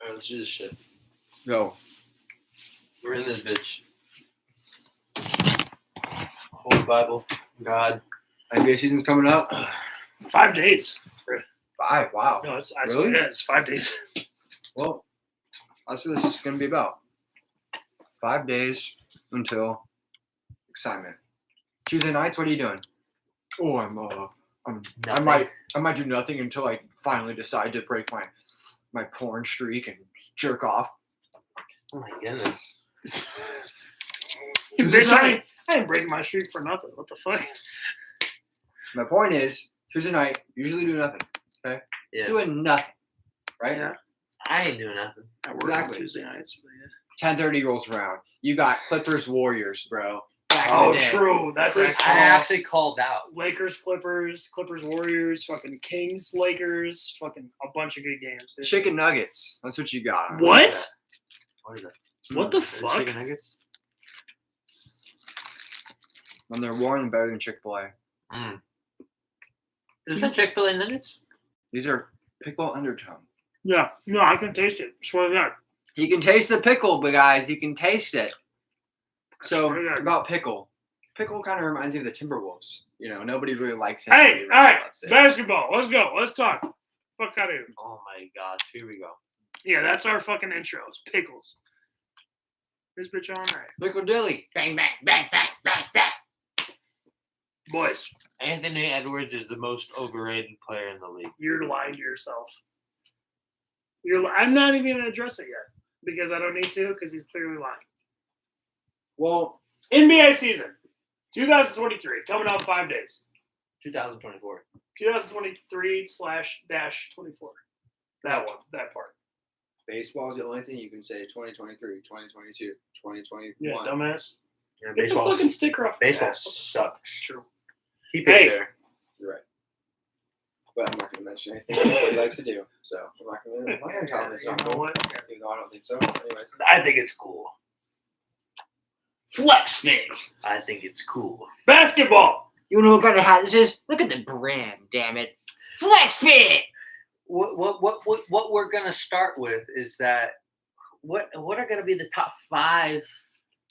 Alright, let's do this shit. Go. We're in this bitch. Holy Bible. God. NBA season's coming up. 5 days. 5. Wow. No, it's Really? yeah, it's 5 days. Well, that's what this is going to be about. 5 days until excitement. Tuesday nights, what are you doing? Oh, I might do nothing until I finally decide to break my porn streak and jerk off. Oh my goodness. Bitch, I ain't breaking my streak for nothing. What the fuck? My point is, Tuesday night, usually do nothing. Okay? Yeah. Doing nothing. Right? Yeah. I ain't doing nothing. I work on Exactly. Tuesday nights. But yeah. 10:30 rolls around. You got Clippers Warriors, bro. Oh, Back in the day. true. That's I actually actually called out. Lakers, Clippers, Warriors, fucking Kings, Lakers, fucking a bunch of good games. Dude. Chicken nuggets. That's what you got. What? What is that? What the Is it fuck? Chicken nuggets? When they're warm and better than Chick-fil-A. Is that Chick-fil-A nuggets? These are pickle undertone. Yeah. No, I can taste it. Swear to God. You can taste the pickle, but guys, you can taste it. So Swear to God. about pickle. Pickle kind of reminds me of the Timberwolves. You know, nobody really likes him. Hey, Nobody really all right. loves it. Basketball. Let's go. Let's talk. Fuck out of here. Oh my gosh, here we go. Yeah, that's our fucking intros. Pickles. This bitch on right. Pickle Dilly. Bang, bang, bang, bang, bang, bang. Boys, Anthony Edwards is the most overrated player in the league. you're lying to yourself. I'm not even going to address it yet because I don't need to because he's clearly lying. Well, NBA season 2023 coming up 5 days. 2024. 2023/-24. That one, that part. baseball is the only thing you can say 2023, 2022, 2021. Yeah, dumbass. Yeah, Get the fucking sticker off. the baseball ass. sucks. True. Keep Hey. it there. You're right. But I'm not going to mention anything that's what he likes to do. So I'm not going to tell him it's You not know cool. what? Even though I don't think so. Anyways. I think it's cool. Flex fit. I think it's cool. Basketball. You know what kind of hat this is? Look at the brand, damn it. Flex Fit! What we're gonna start with is that what are gonna be the top 5?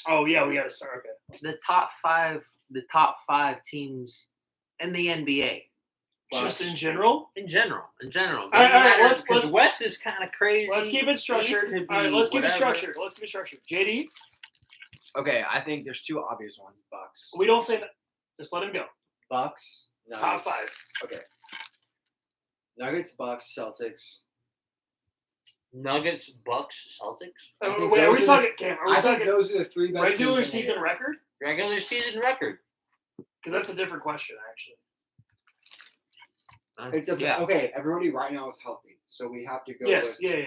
Oh yeah, we got to start. Okay. The top five teams in the NBA. Just in general. In general. All right, let's West is kind of crazy. Let's keep it structured. East could All right, be let's keep it whatever. structured. JD, Okay, I think there's two obvious ones. Bucks. we don't say that. Just let him go. Bucks. Nuggets. Top 5. Okay. Nuggets, Bucks, Celtics. Nuggets, Bucks, Celtics. I think Wait, are those we are talking? Cam, are we I think talking those are the three best regular teams in the season league. record? Regular season record. Because that's a different question, actually. Yeah. Okay, everybody right now is healthy, so we have to go Yes, with yeah.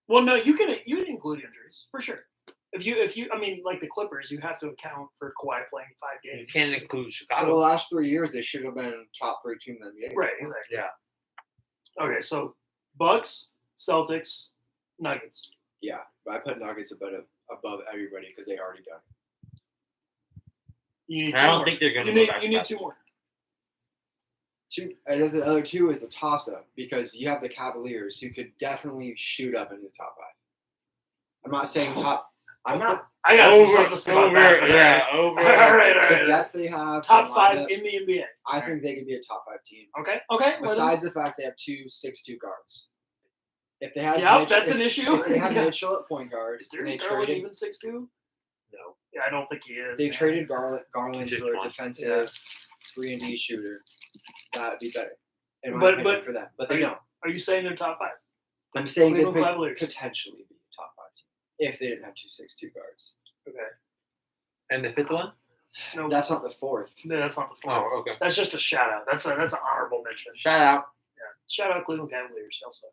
Well, no, you can include injuries for sure. If you, I mean, like the Clippers, you have to account for Kawhi playing 5 You games. can't include for the Chicago. last 3 years. They should have been top 3 team in the NBA. Right, exactly. Yeah. Okay, so Bucks, Celtics, Nuggets. Yeah, but I put Nuggets above everybody because they already done it. You need I two don't more. think they're gonna You go need back you to need back. 2 more. And the other 2 is the toss-up because you have the Cavaliers who could definitely shoot up into the top 5. I'm not saying top. I'm not. I got some stuff to say about that. but over. All right. The depth they have. Top the 5 lineup, in the NBA. I think they could be a top 5 team. Okay. Besides the fact they have 2 6'2" guards. If they had Yeah, Mitch, that's an issue. If they had Yeah. Mitchell at point guard, Is and they Darius Garland traded, even 6'2"? No. Yeah, I don't think he is. they man. traded Garland Just for a one. defensive 3-and-D shooter. That would be better, in my But- opinion, but for them. But they are you- don't. Are you saying they're top 5? I'm saying they Cleveland could Cavaliers. potentially be a top 5 team if they didn't have 2 6'2" guards. Okay. And the 5th one? No, That's not the 4th. no, that's not the 4th. Oh, okay. That's just a shout out. That's an honorable mention. Shout out. Yeah. Shout out Cleveland Cavaliers. Y'all suck.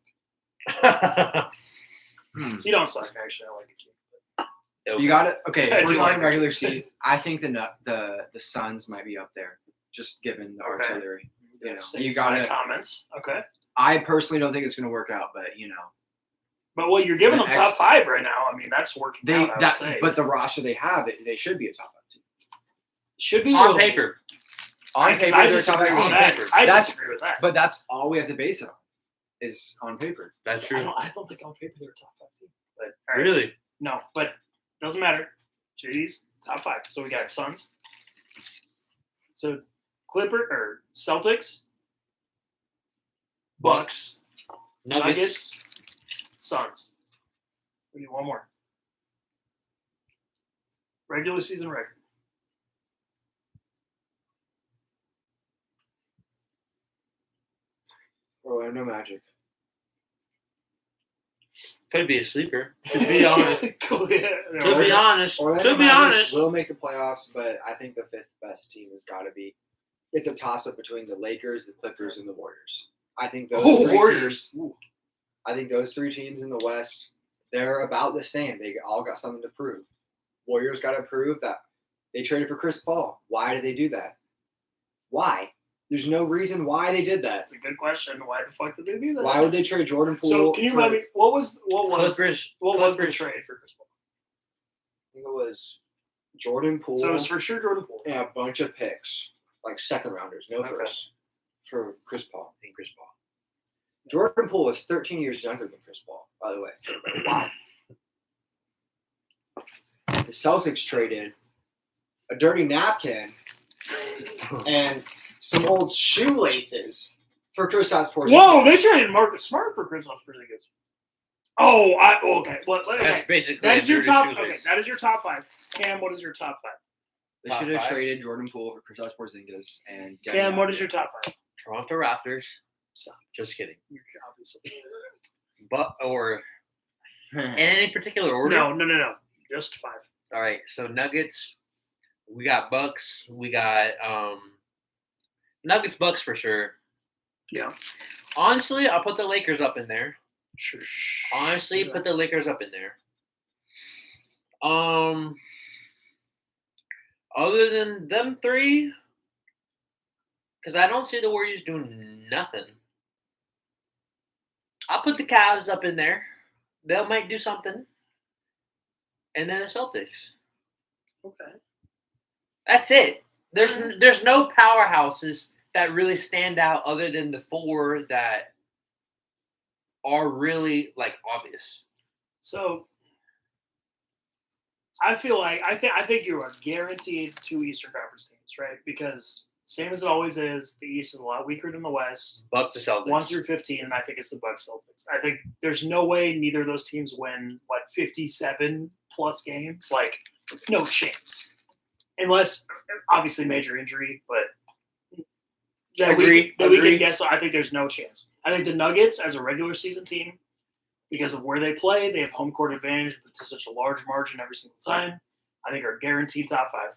Hmm. You don't suck, actually. I like it too. You got it. Okay, I if we're do talking like regular it. season, I think the Suns might be up there, just given the Okay. artillery. You know, Save you got my it. comments. Okay. I personally don't think it's going to work out, but you know, But what you're giving The them top 5 right now, I mean, that's working they out, I would say. but the roster they have, they should be a top 5 team. should be a On little- paper. On I paper, they're a top disagree 5 with team. that. paper. I That's- disagree with that. But that's all we have to base it on. is on paper. That's I true. don't think on paper they're a top 5 team. But all right. Really? No, but doesn't matter. JD's top 5. So we got Suns. So Celtics, Bucks, Nuggets, Suns. We need one more. Regular season record. Orlando Magic. Could be a sleeper. To be honest. Cool, yeah. To be honest. Orlando To be Magic honest. will make the playoffs, but I think the 5th best team has got to be. It's a toss-up between the Lakers, the Clippers, and the Warriors. I think those three Warriors. teams. I think those 3 teams in the West, they're about the same. They all got something to prove. Warriors got to prove that they traded for Chris Paul. Why did they do that? Why? There's no reason why they did that. That's a good question. Why the fuck did they do that? Why would they trade Jordan Poole? So can you remind me what was Clippers. the trade for Chris Paul? I think it was Jordan Poole. So it was for sure Jordan Poole. and a bunch of picks, like second rounders, no Okay. first, for Chris Paul. And Chris Paul. Jordan Poole is 13 years younger than Chris Paul, by the way. Wow. The Celtics traded a dirty napkin and some old shoelaces for Kristaps Porzingis. Whoa, they traded Marcus Smart for Chris Porzingis. Oh, okay. Well, That's okay. basically That is your top. shoelace. Okay, that is your top 5. Cam, what is your top 5? They Top should have five. traded Jordan Poole for Kristaps Porzingis and Cam, what is your top 5? Toronto Raptors. Stop. Just kidding. You're obviously. But or in your any particular order? No. Just 5. All right. So Nuggets. We got Bucks. We got Nuggets, Bucks for sure. Yeah. Honestly, I'll put the Lakers up in there. Sure. Honestly, Yeah. put the Lakers up in there. Other than them 3, because I don't see the Warriors doing nothing. I'll put the Cavs up in there. They might do something. And then the Celtics. Okay. That's it. There's no powerhouses that really stand out other than the 4 that are really like obvious. So I feel like I think you are guaranteed 2 Eastern Conference teams, right? Because same as it always is, the East is a lot weaker than the West. Bucks to Celtics. 1 through 15, and I think it's the Bucks Celtics. I think there's no way neither of those teams win 57 plus games. Like, no chance. Unless obviously major injury, but that we can guess. I think there's no chance. I think the Nuggets as a regular season team, because of where they play, they have home court advantage to such a large margin every single time. I think are guaranteed top 5.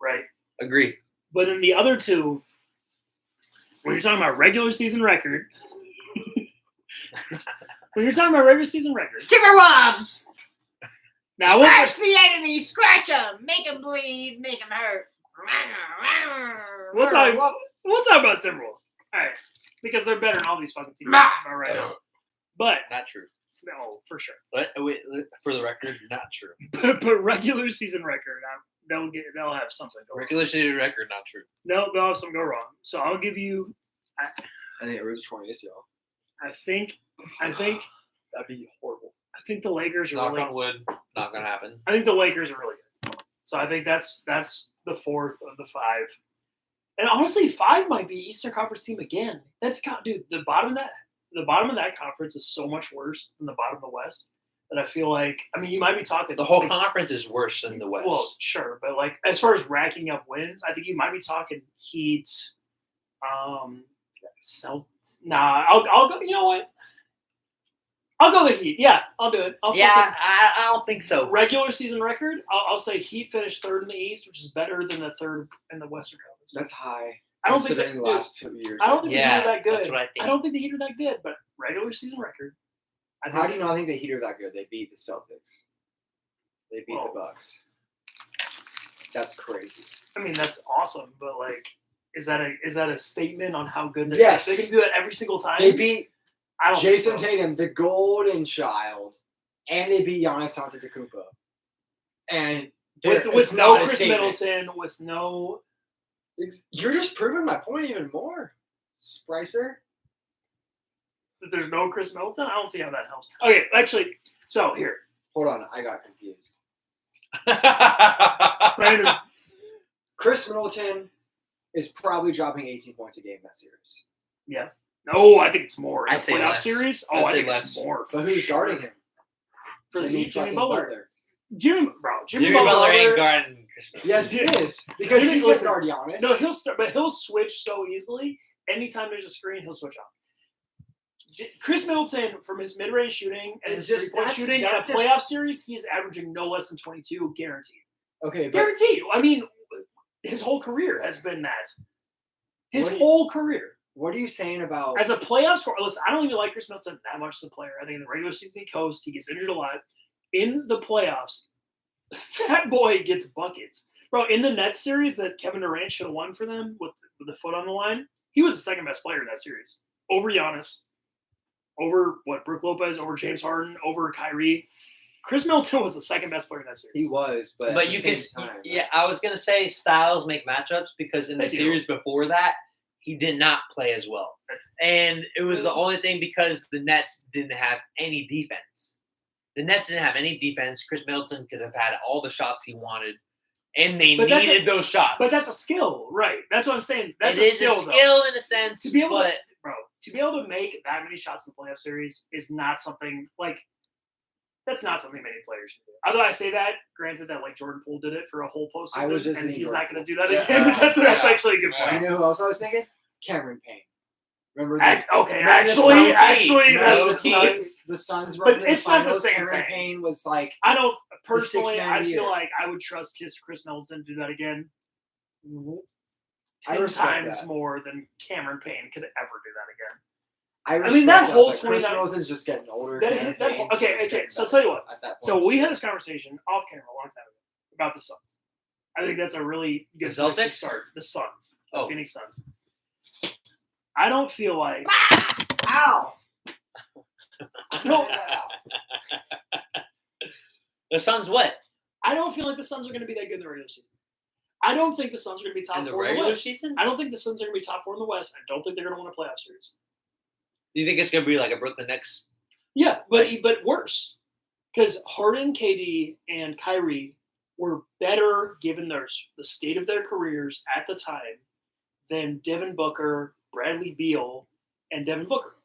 Right? Agree. But in the other 2, when you're talking about regular season record, Keep her Wobbs! now we'll, Smash the enemy, scratch them, make them bleed, make them hurt. we'll talk about Timberwolves. All right, because they're better than all these fucking teams. Nah. All right, but Not true. no, for sure. But wait, for the record, not true. But regular season record, they'll have something go wrong. Regular season record, not true. No, they'll have something go wrong. So I'll give you. I think it was 20, y'all. I think That'd be horrible. the Lakers are Knock really. on wood, not gonna happen. I think the Lakers are really good. So I think that's the 4th of the 5. And honestly, 5 might be Eastern Conference team again. Dude, the bottom of that conference is so much worse than the bottom of the West that I feel like. I mean, you might be talking The whole like, conference is worse than the West. Well, sure, but like as far as racking up wins, I think you might be talking Heat. Celtics. Nah, I'll go. You know what? I'll go the Heat. Yeah, I'll do it. I don't think so. Regular season record, I'll say Heat finished 3rd in the East, which is better than the 3rd in the Western Conference. That's high. I don't think considering the last 2 years. I don't think the Heat Yeah, are that good. that's what I think. I don't think the Heat are that good, but regular season record. How do you not think the Heat are that good? They beat the Celtics. They beat Well- the Bucks. That's crazy. I mean, that's awesome, but like, is that a statement on how good they Yes. they can do that every single time? They beat I don't Jason think so. Tatum, the golden child, and they beat Giannis Antetokounmpo. And with it's no not a Chris statement. Middleton, with no. You're just proving my point even more, Spricer. that there's no Chris Middleton? I don't see how that helps. Okay, actually, so here. Hold on, I got confused. Brandon, Chris Middleton is probably dropping 18 points a game that series. no, I think it's more. In I'd the say playoff less. series? I'd Oh, I say think less. it's more. But who's guarding him? Jimmy fucking Butler. Jimmy Jimmy Butler. Butler ain't guarding Chris Middleton. Yes, he is. Because Jimmy- he can listen, guard Giannis. No, he'll start, but he'll switch so easily. Anytime there's a screen, he'll switch off. Chris Middleton, from his mid-range shooting and It's his just- three-point that's- shooting in a that's the- playoff series, he is averaging no less than 22, guaranteed. Okay, but Guaranteed. I mean, his whole career has been that. His What do you- whole career. what are you saying about As a playoff scorer, listen, I don't even like Chris Middleton that much as a player. I think in the regular season he coasts, he gets injured a lot. In the playoffs, that boy gets buckets. Bro, in the Nets series that Kevin Durant should have won for them with the foot on the line, he was the second best player in that series. Over Giannis, over Brook Lopez, over James Harden, over Kyrie. Chris Middleton was the second best player in that series. he was, but, But at you the can, same time, yeah. I was gonna say styles make matchups because in the They do. series before that, he did not play as well, and it was the only thing because the Nets didn't have any defense. The Nets didn't have any defense. Chris Middleton could have had all the shots he wanted, and they But that's needed those shots. But that's a skill, right? That's what I'm saying. That's it a is skill, a skill in a sense, To be able but to be able to make that many shots in the playoff series is not something that's not something many players can do. Although I say that, granted that Jordan Poole did it for a whole postseason, I was just and thinking he's Jordan not going to do Poole. that Yeah. again. That's Yeah. actually a good Yeah. point. You know who else I was thinking? Cameron Payne. Remember Okay, remember the actually, Suns- remember that's the low-key. Suns. The Suns were But in the it's not the finals. same Cameron thing. Payne was like, I don't personally. sixth man I of the feel year. like I would trust Chris Middleton to do that again. I 10 respect times that. more than Cameron Payne could ever do that again. I mean, that respect whole but Chris 29 Middleton's just getting older. That- Cameron that- Payne's okay, just okay, getting so better tell you what. at that So point. we had this conversation off camera a long time ago about the Suns. I think that's a really good The place to Celtics? start. The Suns, the Oh. Phoenix Suns. I don't feel like Ow! no, the Suns what I don't feel like the Suns are going to be that good in the regular season. I don't think the Suns are going to be top in the 4 in the regular West. season? I don't think the Suns are going to be top 4 in the West. I don't think they're going to win a playoff series. Do you think it's gonna be like a Brooklyn Nets? Yeah, but worse, because Harden, KD, and Kyrie were better given the state of their careers at the time than Devin Booker, Bradley Beal, and Devin Booker.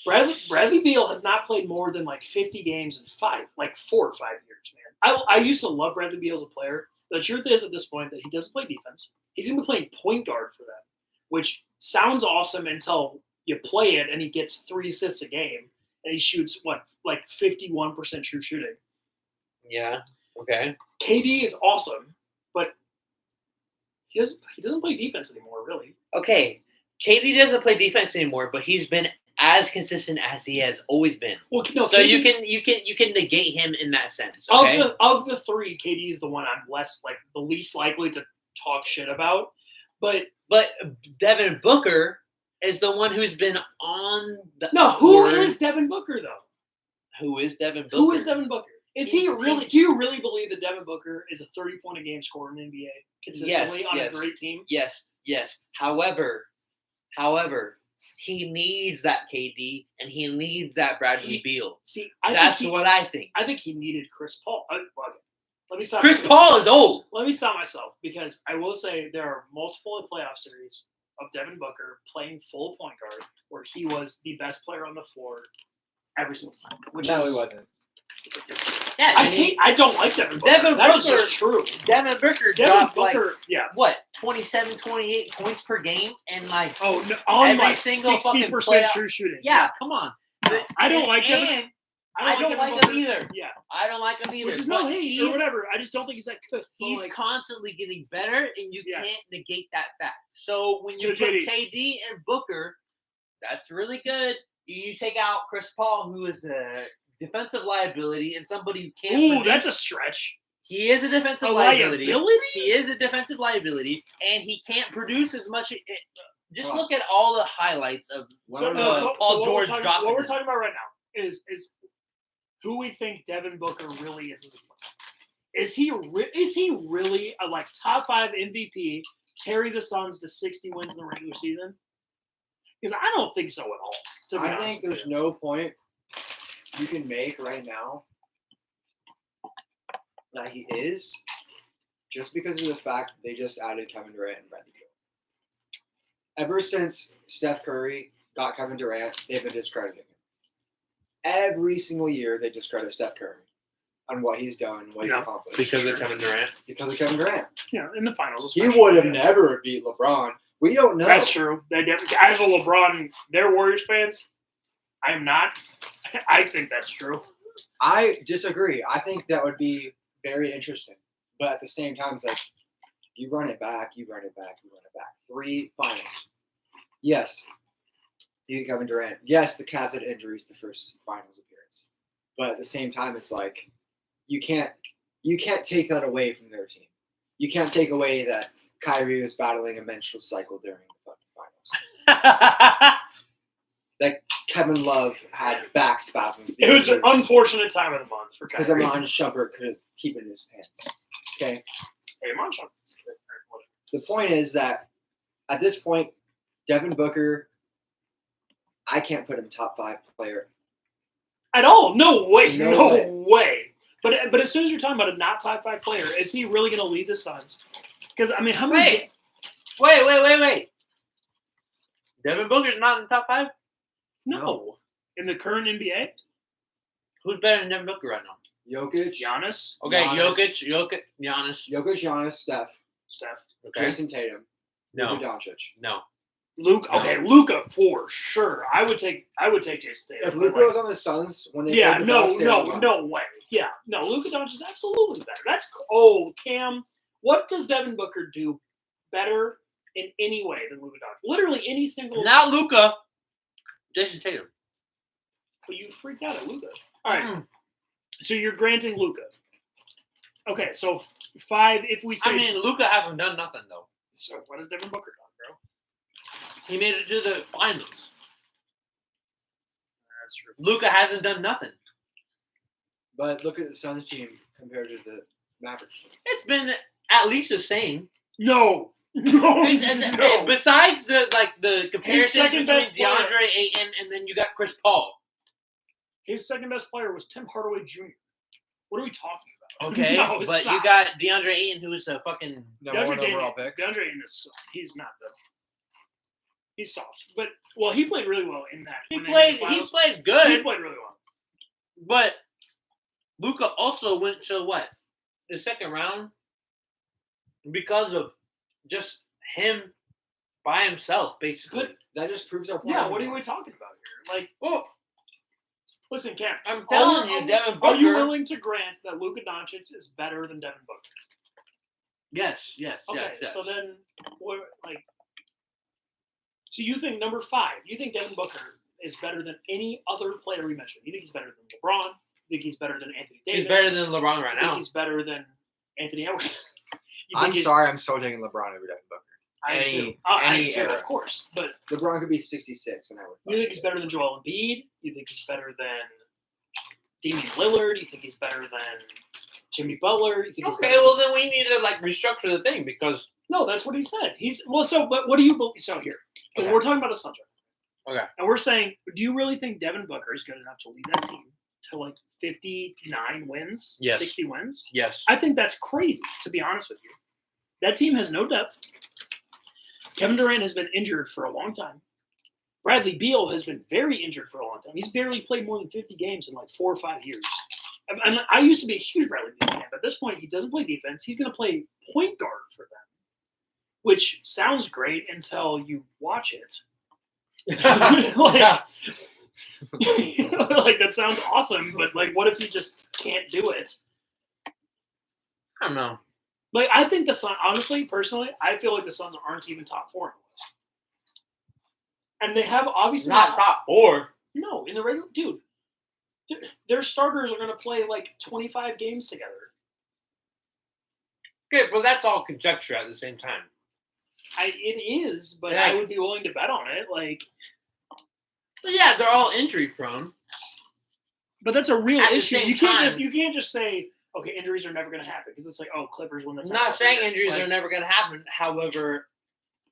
Bradley Beal has not played more than 50 games in 4 or 5 years, man. I used to love Bradley Beal as a player. The truth is, at this point, that he doesn't play defense. He's going to be playing point guard for them, which sounds awesome until you play it and he gets 3 assists a game and he shoots 51% true shooting. Yeah. Okay. KD is awesome, but he doesn't play defense anymore, really. Okay. KD doesn't play defense anymore, but he's been as consistent as he has always been. Well, no, So KD, you can negate him in that sense. Okay. of the 3, KD is the one I'm the least likely to talk shit about. But But Devin Booker is the one who's been on the no, who board. is Devin Booker though? Who is Devin Booker? Who is Devin Booker? Is he He's- really? he's- Do you really believe that Devin Booker is a 30-point-a-game scorer in the NBA consistently on yes. a great team? Yes. However, he needs that KD and he needs that Bradley Beal. See, That's what I think. I think he needed Chris Paul. Okay. Let me stop. Chris Paul is old. Let me stop myself because I will say there are multiple playoff series of Devin Booker playing full point guard where he was the best player on the floor every single time. Which No, is, he wasn't. Yeah, I don't like Devin Booker. Devin That is Booker- just true. Devin Booker Devin dropped Booker, yeah. 27, 28 points per game and Oh, no, on Every like single fucking 60% playoff- true shooting. yeah, come on. I don't like Devin. and I don't like him Booker. either. Yeah, I don't like him either. which is no but hate or whatever. I just don't think he's that good. But, He's like, constantly getting better, and you Yeah. can't negate that fact. So when So, you put JD. KD and Booker, that's really good. You take out Chris Paul, who is a defensive liability and somebody who can't. ooh, produce. that's a stretch. He is a defensive A liability. liability? He is a defensive liability, and he can't produce as much. Just Wow. look at all the highlights of Well, So, I don't no, know. so Paul what George we're talking, dropping what we're it. talking about right now is who we think Devin Booker really is as a player. Is he really a top 5 MVP, carry the Suns to 60 wins in the regular season? Because I don't think so at all. To be I honest think with there's you. no point you can make right now that he is just because of the fact that they just added Kevin Durant and Bradley Beal. Ever since Steph Curry got Kevin Durant, they've been discrediting him. Every single year, they discredit Steph Curry on what he's done, what he's Yeah. accomplished. Because of Kevin Durant. Because of Kevin Durant. Yeah, in the finals. He especially, would have yeah. never beat LeBron. We don't know. That's true. They definitely, as a LeBron, they're Warriors fans. I'm not. I think that's true. I disagree. I think that would be very interesting. But at the same time, it's like, you run it back, you run it back, you run it back. 3 finals. Yes, you get Kevin Durant. Yes, the Cavs had injuries the first finals appearance. But at the same time, it's like, you can't take that away from their team. You can't take away that Kyrie was battling a menstrual cycle during the fucking finals. That Kevin Love had back spasms. It was an unfortunate time of the month for because Kyrie. Iman Shumpert couldn't keep it in his pants. Okay. Hey, Monshon. The point is that at this point, Devin Booker, I can't put him top 5 player. At all? No way. No No, way. way. But as soon as you're talking about a not top 5 player, is he really going to lead the Suns? Because I mean, how many? Wait. Devin Booker's not in the top 5? No. In the current NBA, Who's better than Devin Booker right now? Jokic, Giannis, Okay, Giannis. Jokic, Giannis. Giannis, Steph, Steph, Okay. Jason Tatum, No, Luka Doncic. no. Luke. No. Okay, Luka for sure. I would take Jason Tatum. If but, Luka like, was on the Suns when they yeah, played the no, Bucks, they would've won. no way. Yeah, no. Luka Doncic is absolutely better. Cam. What does Devin Booker do better in any way than Luka Doncic? Literally any single. Not Luka. Jason Tatum. But you freaked out at Luka. All right. Mm. So you're granting Luka. Okay, so 5. If we say, I mean, Luka hasn't done nothing though. so what has Devin Booker done, bro? He made it to the finals. That's true. Luka hasn't done nothing. But look at the Suns team compared to the Mavericks team. It's been at least the same. No. No. Besides the comparisons second between best player. DeAndre Ayton and then you got Chris Paul. His second best player was Tim Hardaway Jr. What are we talking about? Okay, No, but stop. you got DeAndre Ayton, who's a fucking. Number 1 overall pick. DeAndre Ayton is he's not good. He's soft, but he played really well in that. He when they made the played finals. good, He played really well. but Luka also went to what the second round because of just him by himself, basically. But That just proves our point. yeah, what are we talking about here? Like, Well, listen, Cam. I'm telling you, Devin Are you Booker- willing to grant that Luka Doncic is better than Devin Booker? yes. Okay, yes. so then what? Like, so you think number 5? You think Devin Booker is better than any other player we mentioned? You think he's better than LeBron? You think he's better than Anthony Davis? he's better than LeBron right You think now. he's better than Anthony Edwards? You I'm think he's- sorry, I'm still taking LeBron over Devin Booker. I am Any- too. I am any too, era. of course. But LeBron could be 66, and I would. you think he's better than Joel Embiid? You think he's better than Damian Lillard? You think he's better than Jimmy Butler? You think he's Okay, better well then we need to restructure the thing because No, that's what he said. But what do you believe? So here, because Okay. we're talking about a subject. Okay. And we're saying, do you really think Devin Booker is good enough to lead that team to 59 wins? Yes. 60 wins? yes, I think that's crazy, to be honest with you. That team has no depth. Kevin Durant has been injured for a long time. Bradley Beal has been very injured for a long time. He's barely played more than 50 games in 4 or 5 years. And I used to be a huge Bradley Beal fan, but at this point, he doesn't play defense. He's going to play point guard for them, which sounds great until you watch it. Like that sounds awesome, but what if you just can't do it? I don't know. I think the Suns, honestly, personally, I feel like the Suns aren't even top 4 in the West. And they have obviously Not top 4. No, in the regular dude. Their starters are going to play 25 games together. Okay, but that's all conjecture at the same time. It is, but Yeah. I would be willing to bet on it. But yeah, they're all injury prone. But that's a real At the issue. same You can't time- just say, okay, injuries are never going to happen because it's Clippers when that's I'm not saying fair. injuries are never going to happen. However,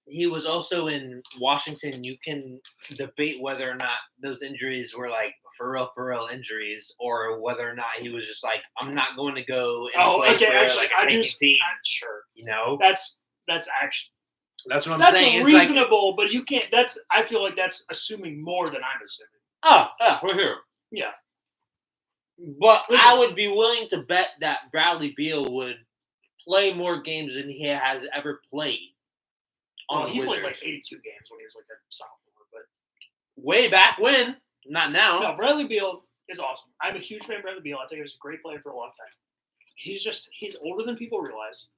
he was also in Washington. You can debate whether or not those injuries were like for real injuries, or whether or not he was just like, I'm not going to go and Oh, play okay. for Actually, like a I do. tanking team. Sure. You know, That's actually that's what I'm that's saying. It's like, reasonable, but you can't. I feel like that's assuming more than I'm assuming. for sure. Yeah. But Listen. I would be willing to bet that Bradley Beal would play more games than he has ever played. On Well, the he Wizards. played like 82 games when he was like a sophomore, but Way back when, not now. no, Bradley Beal is awesome. I'm a huge fan of Bradley Beal. I think he was a great player for a long time. He's older than people realize.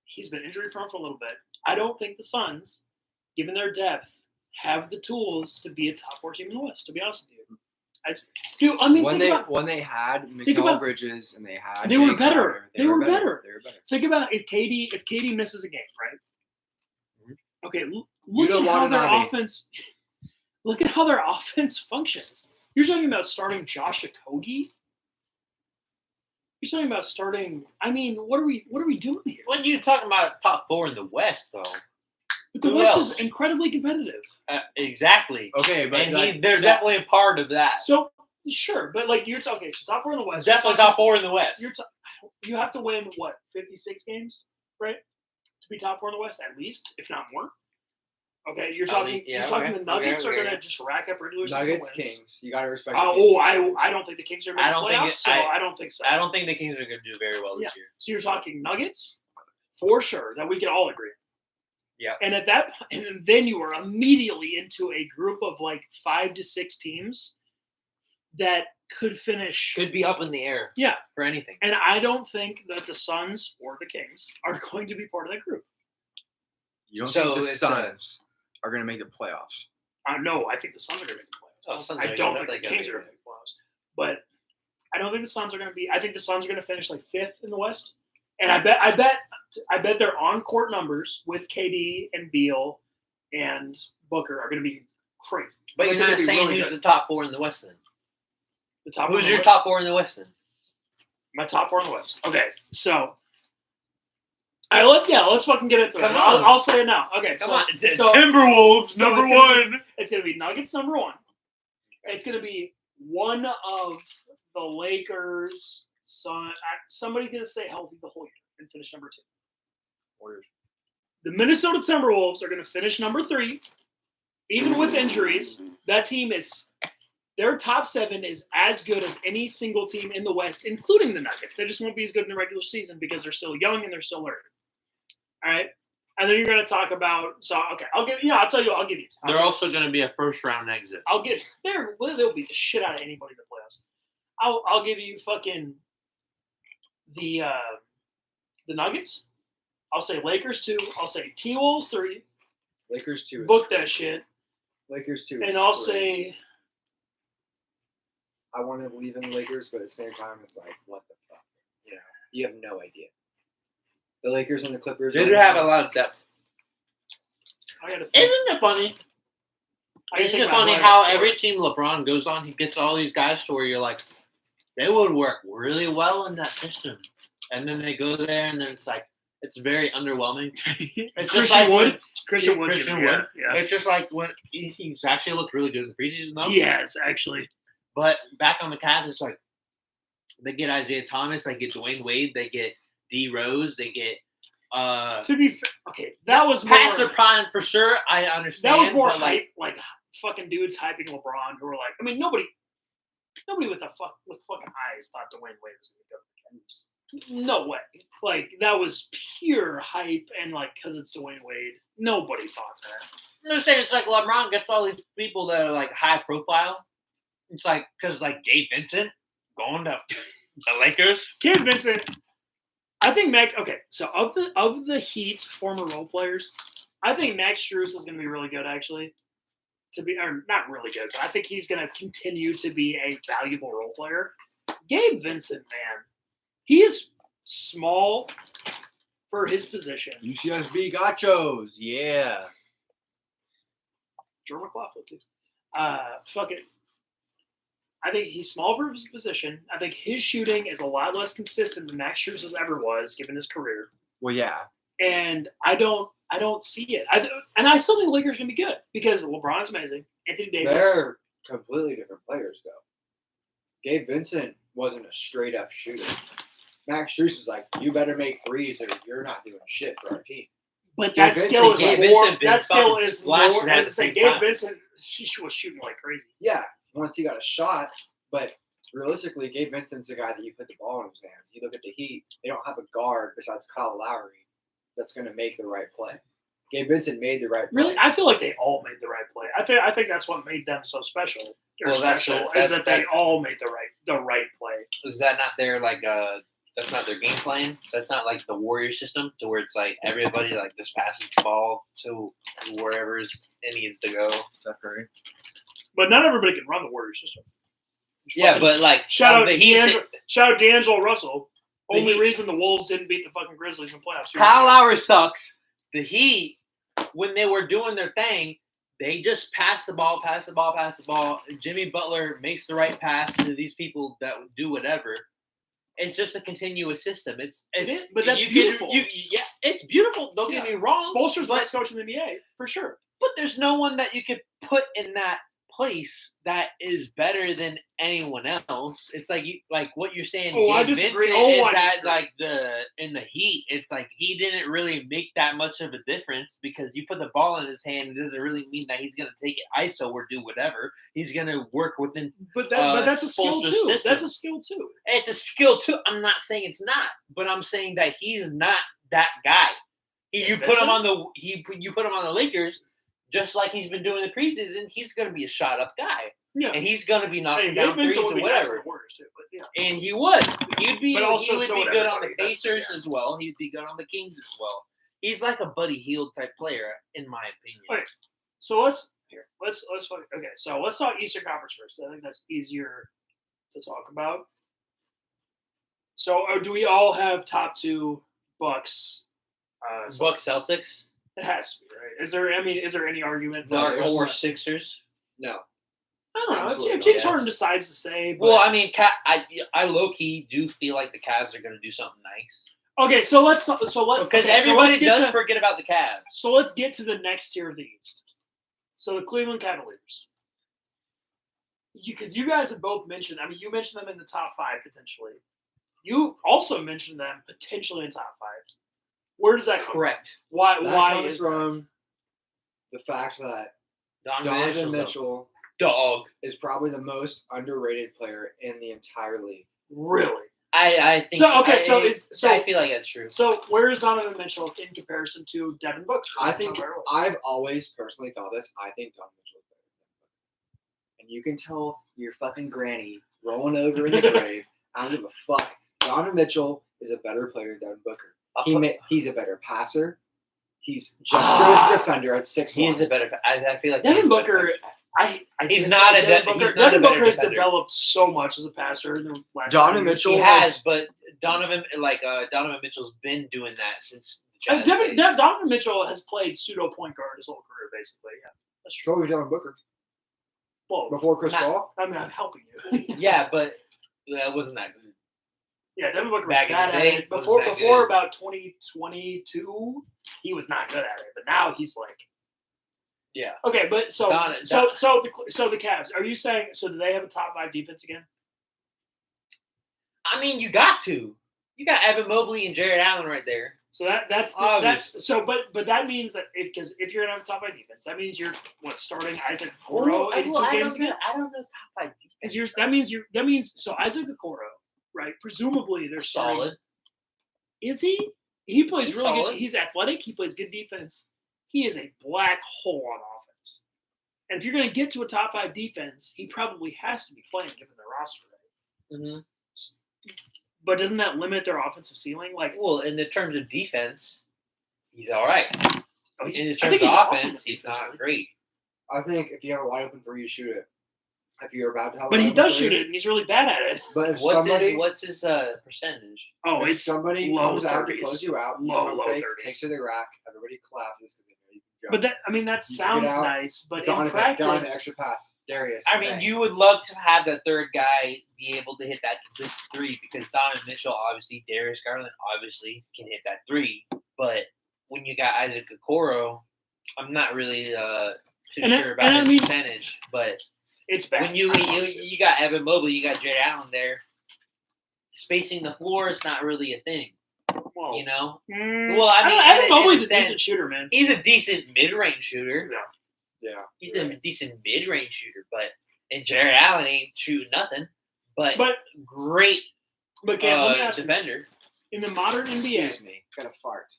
He's been injury prone for a little bit. I don't think the Suns, given their depth, have the tools to be a top 4 team in the West, to be honest with you. When they had Mikal about- Bridges and they had They were Jay better. Crowder, They were better. They were better. Think about if KD misses a game, right? Okay, look Yuta at how their Watanabe. offense. Look at how their offense functions. You're talking about starting Josh Okogie. You're talking about starting. I mean, what are we doing here? When you talking about top 4 in the West, though, But the who West else? is incredibly competitive. Exactly. Okay, but And they're definitely a part of that. So sure, but like you're okay. So top 4 in the West. Definitely top 4 in the West. You have to win what 56 games, right, to be top 4 in the West at least, if not more. Okay, you're talking. Yeah, you're talking. okay, The Nuggets okay, are okay. gonna just rack up regular season Nuggets, wins. Kings. You gotta respect. the Kings. I don't think the Kings are making I don't think playoffs, it- so I don't think so. I don't think the Kings are going to do very well this Yeah. year. So you're talking Nuggets, for sure, that we can all agree. Yeah. And at that point, and then you are immediately into a group of like 5 to 6 teams that could finish. Could be up in the air. Yeah. For anything. And I don't think that the Suns or the Kings are going to be part of that group. You don't So think the it's, Suns are gonna make the playoffs? No, I think the Suns are going to make the playoffs. Oh, Suns I are don't think definitely the gonna Kings are going to make the playoffs. But I don't think the Suns are going to be. I think the Suns are going to finish like 5th in the West. And I bet their on-court numbers with KD and Beal and Booker are going to be crazy. But I you're think they're not gonna be saying really who's good. the top 4 in the West then. The top Who's of the your West? top 4 in the West then? My top 4 in the West. Okay, so. All right, let's fucking get into Come it. on. I'll say it now. Okay, Come so, on. so Timberwolves, so number it's gonna 1. it's going to be Nuggets number 1. It's going to be one of the Lakers. Somebody's going to stay healthy the whole year and finish number 2. Warriors. The Minnesota Timberwolves are going to finish number 3. Even with injuries, that team is their top 7 is as good as any single team in the West, including the Nuggets. They just won't be as good in the regular season because they're still young and they're still learning. All right, and then you're going to talk about. So okay, I'll give you. I'll tell you. I'll give you. They're also going to be a first-round exit. I'll give. They'll beat the shit out of anybody in the playoffs. I'll give you fucking the Nuggets. I'll say Lakers 2. I'll say T-Wolves 3. Lakers 2. Book that shit. Lakers 2. And I'll say I want to believe in the Lakers, but at the same time, it's like, what the fuck? You know, you have no idea. The Lakers and the Clippers. They do have a lot of depth. I got to think. Isn't it funny? I gotta Isn't think it about funny who I how got every for. team LeBron goes on, he gets all these guys to where you're like, they would work really well in that system. And then they go there and then it's like, it's very underwhelming. It's just Christian like Wood. when- Christian Wood. Christian Yeah, Wood. yeah. It's just like when he's actually looked really good in the preseason though. He has actually. But back on the Cavs, it's like they get Isaiah Thomas, they get Dwayne Wade, they get D Rose, they get To be fair, okay, that was more. past their prime for sure. I understand. That was more but, hype, like fucking dudes hyping LeBron who were like, I mean, nobody with fucking eyes thought Dwayne Wade was going to go to the Cavs. No way. Like that was pure hype, and like because it's Dwayne Wade, nobody thought that. I'm just saying, it's like LeBron gets all these people that are like high profile. It's like because like Gabe Vincent going to the Lakers. Gabe Vincent, I think Max. Okay, so of the Heat's former role players, I think Max Strus is going to be really good. Actually, or not really good, but I think he's going to continue to be a valuable role player. Gabe Vincent, man, he is small for his position. UCSB Gachos. Yeah. Jordan McLaughlin, too. Fuck it. I think he's small for his position. I think his shooting is a lot less consistent than Max Strus's ever was, given his career. Well, yeah. And I don't I don't see it. I still think the Lakers are going to be good because LeBron's amazing. Anthony Davis. They're completely different players, though. Gabe Vincent wasn't a straight up shooter. Max Strus was like, "You better make threes, or you're not doing shit for our team." But Gabe that skill is Vincent- Gabe more. Vincent been That skill fucking is splashing more. at As I the say, same Gabe time. Vincent, she was shooting like crazy. Yeah, once he got a shot, but realistically, Gabe Vincent's the guy that you put the ball in his hands. You look at the Heat; they don't have a guard besides Kyle Lowry that's going to make the right play. Gabe Vincent made the right play. Really, I feel like they all made the right play. I think that's what made them so special. Or Well, that's special the- is that- that they that- all made the right play. Is that not their that's not their game plan? That's not like the Warrior system to where it's like everybody like just passes the ball to wherever it needs to go. Steph Curry. But not everybody can run the Warrior system. Yeah, but like Shout out the Heat. D'Angelo Russell. The Only Heat- reason the Wolves didn't beat the fucking Grizzlies in the playoffs. Kyle Lowry sucks. The Heat, when they were doing their thing, they just pass the ball. Jimmy Butler makes the right pass to these people that would do whatever. It's just a continuous system. It is, but that's you beautiful. Yeah, it's beautiful. Don't get me wrong. Spoelstra's the but, best coach in the NBA for sure. but there's no one that you could put in that place that is better than anyone else. It's like what you're saying. Oh, I Gabe disagree. Vincent Oh, is I that disagree. like in the Heat. It's like he didn't really make that much of a difference because you put the ball in his hand. It doesn't really mean that he's gonna take it ISO or do whatever. He's gonna work within. But that's a skill Spoelstra's too. system. That's a skill too. It's a skill too. I'm not saying it's not, but I'm saying that he's not that guy. You put him on the Lakers, just like he's been doing in the preseason. He's gonna be a shot up guy. Yeah. And he's gonna be knocking Hey, down Gabe threes Vincent would and be nice for whatever. the Warriors too. But yeah. And he would. But also he would so be would good on the everybody. That's- Pacers yeah. as well. He'd be good on the Kings as well. He's like a Buddy Hield type player, in my opinion. Okay. So let's So let's talk Eastern Conference first. I think that's easier to talk about. So do we all have top two Bucks? Bucks Celtics It has to be, right? Is there any argument? No, for there's or not. Sixers. No. I don't know. Absolutely If James not. Harden decides to say, but, Well, I mean, I low key do feel like the Cavs are gonna do something nice okay. So let's because okay, everybody so let's get does to, forget about the Cavs. So let's get to the next tier of the East. So the Cleveland Cavaliers. Because you guys have both mentioned, you mentioned them in the top five potentially. You also mentioned them potentially in top five. Where does that come from? Correct. Why That comes is from that? the fact that Donovan Donovan Mitchell's a Mitchell dog. is probably the most underrated player in the entire league. Really? I think So, okay, I feel like that's true. So where is Donovan Mitchell in comparison to Devin Booker? I think That's not very well. I've always personally thought this. I think Donovan Mitchell is better than Booker. And you can tell your fucking granny rolling over in the grave. I don't give a fuck. Donovan Mitchell is a better player than Booker. He's a better passer. He's just as a defender at 6'1". He is a better. I feel like Devin he's a better Booker. passer. He's He's not not a Devin de- Booker. he's not Devin a better Booker has defender. developed so much as a passer in the last. Donovan few years. Mitchell He was- has, but Donovan Mitchell's been doing that since. the And Jazz days. Donovan Mitchell has played pseudo point guard his whole career, basically. Yeah, that's true. So was Devin Booker Well, before Chris Not- Paul. I'm helping you. Yeah, but that wasn't that good. Yeah, Devin Booker was Back in bad the at day, it. wasn't Before that before good. about 2022, he was not good at it. But now he's like, Yeah. okay. But so Don- the Cavs. Are you saying so? Do they have a top five defense again? I mean, you got to. You got Evan Mobley and Jared Allen right there. So that's Obviously. so. But that means that because if you're gonna have a top five defense, that means you're starting Isaac Okoro 82 games again. I don't know top five. Because that means so Isaac Okoro, right? Presumably they're starting. solid. Is he? He plays He's really solid. good. He's athletic. He plays good defense. He is a black hole on offense. And if you're going to get to a top five defense, he probably has to be playing given their roster. Right? Mm-hmm. But doesn't that limit their offensive ceiling? Like, Well, in the terms of defense, he's all right. oh, In the I terms think of he's awesome offense, at he's defense, not right? great. I think if you have a wide open three, you shoot it. If you're about to have, a But he wide open does three- shoot it, and he's really bad at it. But if What's somebody, his percentage? Oh, if it's somebody low comes out to 30s. close you out, you Low, run low fake, 30s. take to the rack, everybody collapses because they know you can But jump. that You sounds get out, nice. But in Donovan practice, extra pass, Darius. I mean, bang. you would love to have that third guy be able to hit that consistent three because Donovan Mitchell, obviously, Darius Garland, obviously, can hit that three. But when you got Isaac Okoro, I'm not really too And sure about I his mean- percentage, but It's bad. when you got Evan Mobley, you got Jared Allen there, spacing the floor is not really a thing, Whoa. you know. Mm, Well, I mean, Evan in Mobley's a a decent sense- shooter, man. He's a decent mid-range shooter. Yeah. He's a decent mid-range shooter, and Jared Allen ain't shooting nothing, but great But Cam, let me ask you, defender. in the modern NBA, Excuse me. Got a fart.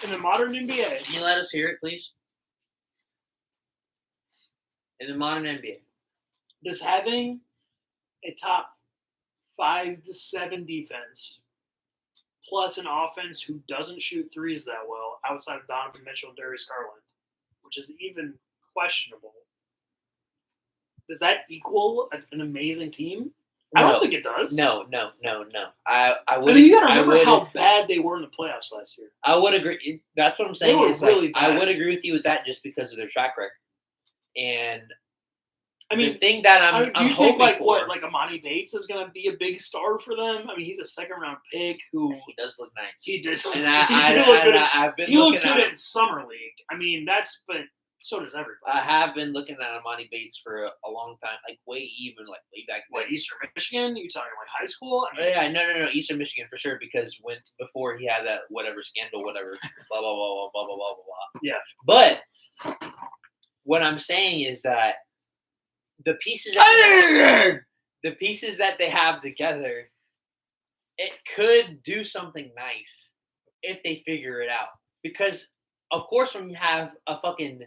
in the modern NBA, Can you let us hear it, please? In the modern NBA. does having a top 5 to 7 defense plus an offense who doesn't shoot threes that well outside of Donovan Mitchell and Darius Garland, which is even questionable, does that equal an amazing team? I don't think it does. No. I would. I mean, you got to I remember would- how bad they were in the playoffs last year. I would agree. That's what I'm saying. were is like, really I bad. would agree with you with that just because of their track record. And I mean, the thing that I'm, do you I'm think hoping for, like Amani Bates is going to be a big star for them? I mean, he's a second round pick who he does look nice. he did. And he did look good. I've been He looking looked good at. in summer league. I mean, but so does everybody. I have been looking at Amani Bates for a long time, like way back. What, then. Eastern Michigan? You talking like high school? I mean, Yeah, no, Eastern Michigan for sure. Because before he had that whatever scandal, whatever, blah blah blah blah blah blah blah blah. Yeah. But what I'm saying is that the pieces that they have together, it could do something nice if they figure it out. Because of course, when you have a fucking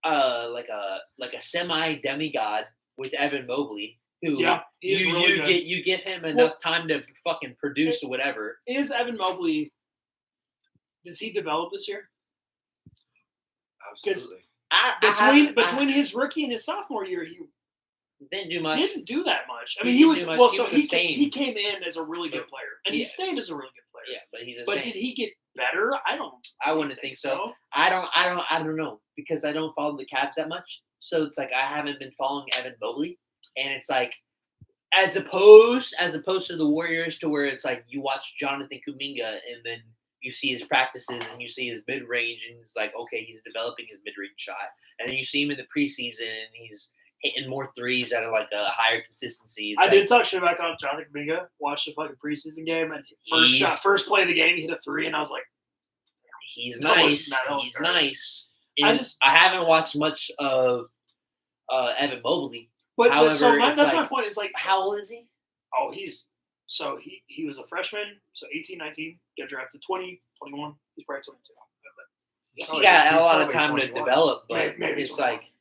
like a semi demigod with Evan Mobley, who yeah, he's really good. you give him enough time to fucking produce or whatever. Is Evan Mobley? Does he develop this year? Absolutely. Between his rookie and his sophomore year, he didn't do much. didn't do that much. I He mean, didn't was do much. well. He So was the same. he came in as a really good player, and he Yeah. stayed as a really good player. Yeah, but he's a. But Saint. did he get better? I wouldn't think so. I don't know because I don't follow the Cavs that much. So it's like I haven't been following Evan Mobley, and it's like as opposed to the Warriors, to where it's like you watch Jonathan Kuminga and then you see his practices and you see his mid range, and it's like okay, he's developing his mid range shot, and then you see him in the preseason and he's hitting more threes at like a higher consistency. It's I like, did talk shit about Jonathan Kuminga. Watched the fucking preseason game, and first play of the game, he hit a 3, and I was like, he's That looks nice. not He's very- nice. I And just- I haven't watched much of Evan Mobley. but so However, it's that's my like- point. Is like, How old is he? oh, he was a freshman, so 18, 19, got drafted 20, 21. He's probably 22. He probably- got a he's lot of probably time to 21. develop, but Maybe it's 21. like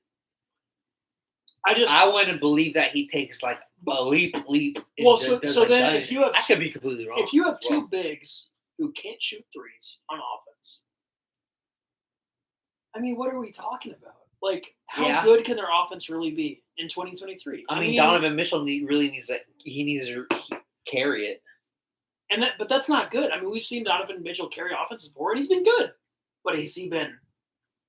I I wouldn't believe that he takes like a leap. Well, and does, so like, then done if it. you have I could be completely wrong. if you have Well, two bigs who can't shoot threes on offense, I mean, what are we talking about? Like, how Yeah. good can their offense really be in 2023? I mean, Donovan Mitchell really needs to carry it. But that's not good. I mean, we've seen Donovan Mitchell carry offenses before, and he's been good. But has he been